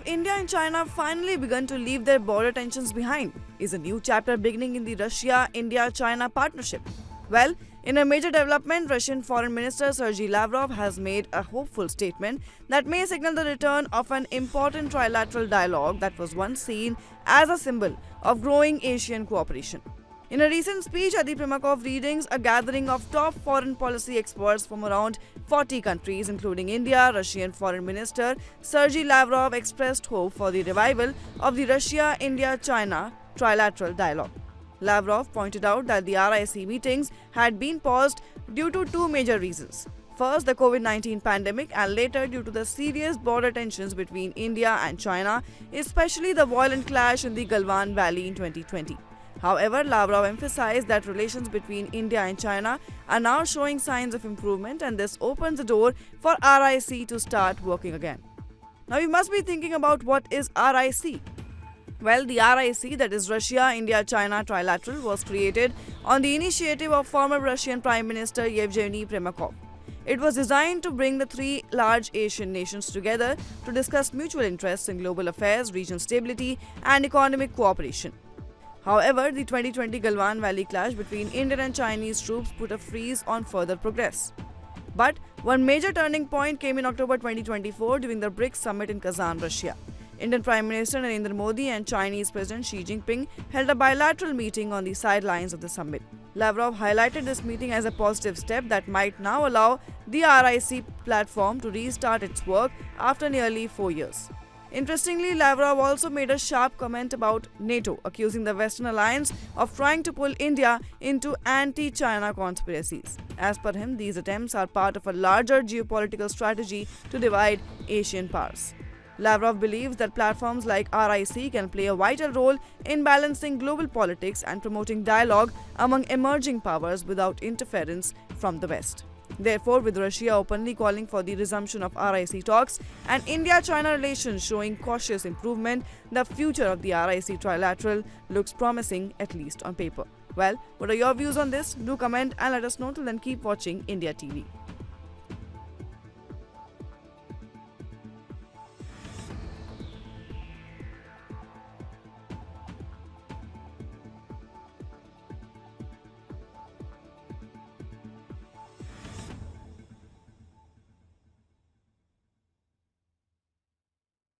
India and China finally begun to leave their border tensions behind? Is a new chapter beginning in the Russia-India-China partnership? Well, in a major development, Russian Foreign Minister Sergei Lavrov has made a hopeful statement that may signal the return of an important trilateral dialogue that was once seen as a symbol of growing Asian cooperation. In a recent speech at the Primakov readings, a gathering of top foreign policy experts from around 40 countries, including India, Russian Foreign Minister Sergei Lavrov expressed hope for the revival of the Russia-India-China trilateral dialogue. Lavrov pointed out that the RIC meetings had been paused due to two major reasons. First, the COVID-19 pandemic, and later due to the serious border tensions between India and China, especially the violent clash in the Galwan Valley in 2020. However, Lavrov emphasized that relations between India and China are now showing signs of improvement, and this opens the door for RIC to start working again. Now you must be thinking about, what is RIC? Well, the RIC, that is Russia-India-China Trilateral, was created on the initiative of former Russian Prime Minister Yevgeny Primakov. It was designed to bring the three large Asian nations together to discuss mutual interests in global affairs, regional stability, and economic cooperation. However, the 2020 Galwan Valley clash between Indian and Chinese troops put a freeze on further progress. But one major turning point came in October 2024 during the BRICS summit in Kazan, Russia. Indian Prime Minister Narendra Modi and Chinese President Xi Jinping held a bilateral meeting on the sidelines of the summit. Lavrov highlighted this meeting as a positive step that might now allow the RIC platform to restart its work after nearly 4 years. Interestingly, Lavrov also made a sharp comment about NATO, accusing the Western alliance of trying to pull India into anti-China conspiracies. As per him, these attempts are part of a larger geopolitical strategy to divide Asian powers. Lavrov believes that platforms like RIC can play a vital role in balancing global politics and promoting dialogue among emerging powers without interference from the West. Therefore, with Russia openly calling for the resumption of RIC talks and India-China relations showing cautious improvement, the future of the RIC trilateral looks promising, at least on paper. Well, what are your views on this? Do comment and let us know. Till then, keep watching India TV.